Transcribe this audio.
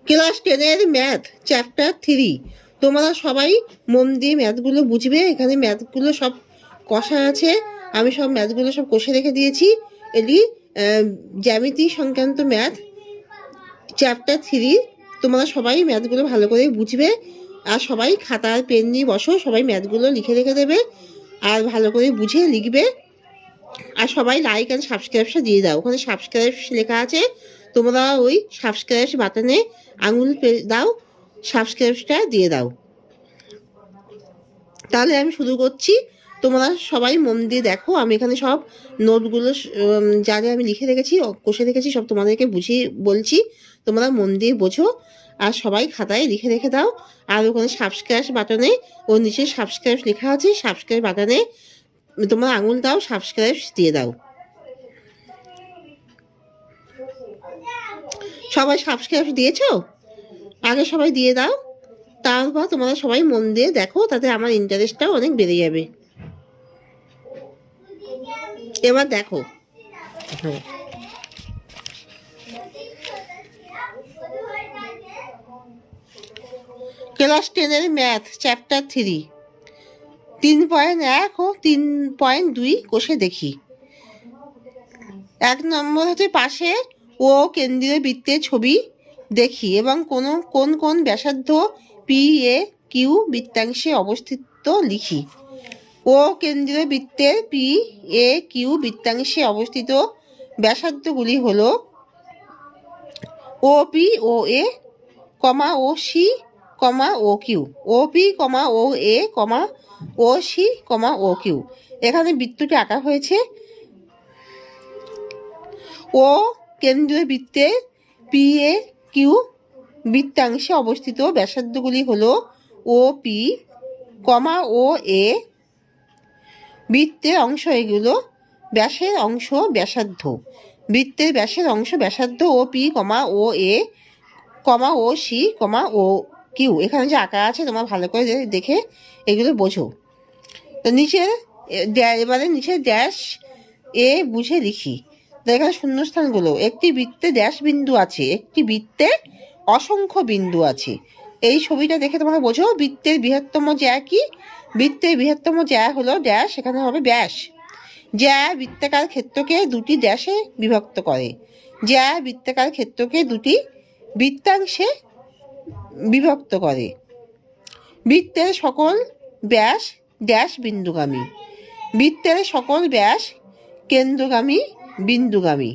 Class 10-এর math chapter 3। তোমরা সবাই মন দিয়ে ম্যাথগুলো বুঝবে। এখানে ম্যাথগুলো সব কষা আছে, আমি সব ম্যাথগুলো সব কষে রেখে দিয়েছি। এটি জ্যামিতি সংক্রান্ত ম্যাথ চ্যাপ্টার 3। তোমরা সবাই ম্যাথগুলো ভালো করে বুঝবে, আর সবাই খাতা আর পেন নিয়ে বসো, সবাই ম্যাথগুলো লিখে রেখে দেবে আর ভালো করে বুঝে লিখবে। আর সবাই লাইক অ্যান্ড সাবস্ক্রাইবটা দিয়ে দাও। ওখানে সাবস্ক্রাইব লেখা আছে, তোমরা ওই সাবস্ক্রাইব বাটনে আঙুল দাও, সাবস্ক্রাইবটা দিয়ে দাও। তাহলে আমি শুরু করছি। তোমরা সবাই মন দিয়ে দেখো। আমি এখানে সব নোটগুলো যা যা আমি লিখে রেখেছি, কষে রেখেছি, সব তোমাদেরকে বুঝিয়ে বলছি। তোমরা মন দিয়ে বোঝো আর সবাই খাতায় লিখে রেখে দাও। আর ওখানে সাবস্ক্রাইব বাটনে ওর নিচে সাবস্ক্রাইব লেখা আছে, সাবস্ক্রাইব বাটনে তোমরা আঙুল দাও, সাবস্ক্রাইব দিয়ে দাও। সবাই সাবস্ক্রাইব দিয়েছো? আগে সবাই দিয়ে দাও, তারপর তোমরা সবাই মন দিয়ে দেখো, তাতে আমার ইন্টারেস্টটাও অনেক বেড়ে যাবে। এবার দেখো, ক্লাস 10-এর ম্যাথ চ্যাপ্টার 3 3.1 ও 3.2 কোষে দেখি। 1 নম্বর হচ্ছে পাশে ও কেন্দ্রীয় বৃত্তের ছবি দেখি এবং কোন কোন ব্যাসার্ধ পি এ কিউ বৃত্তাংশে অবস্থিত লিখি। ও কেন্দ্রীয় বৃত্তের পি এ কিউ বৃত্তাংশে অবস্থিত ব্যাসার্ধগুলি হল ও পি ও এ, কমা ও সি, কমা ও কিউ। ও পি, কমা ও এ, কমা ও সি, কমা ও কিউ। এখানে বৃত্তটি আঁকা হয়েছে। ও কেন্দ্রীয় বৃত্তের পি এ কিউ বৃত্তাংশে অবস্থিত ব্যাসার্ধগুলি হল ও পি, কমা ও এ। বৃত্তের অংশ এগুলো, ব্যাসের অংশ ব্যাসার্ধ। বৃত্তের ব্যাসের অংশ ব্যাসার্ধ ও পি, কমা ও এ, কমা ও সি, কমা ও কিউ। এখানে যে আঁকা আছে তোমরা ভালো করে দেখে এগুলো বোঝো। তো নিচের এবারে নিচে ড্যাশ এ বুঝে লিখি। তো এখানে শূন্যস্থানগুলো, একটি বৃত্তে ড্যাশ বিন্দু আছে, একটি বৃত্তে অসংখ্য বিন্দু আছে। এই ছবিটা দেখে তোমরা বোঝো বৃত্তের বৃহত্তম জ্যা কি। বৃত্তের বৃহত্তম জ্যা হলো ড্যাশ, এখানে হবে ব্যাস। জ্যা বৃত্তাকার ক্ষেত্রকে দুটি ড্যাশে বিভক্ত করে। জ্যা বৃত্তাকার ক্ষেত্রকে দুটি বৃত্তাংশে বিভক্ত করে। বৃত্তের সকল ব্যাস ড্যাশ বিন্দুগামী। বৃত্তের সকল ব্যাস কেন্দ্রগামী বিন্দুগামী।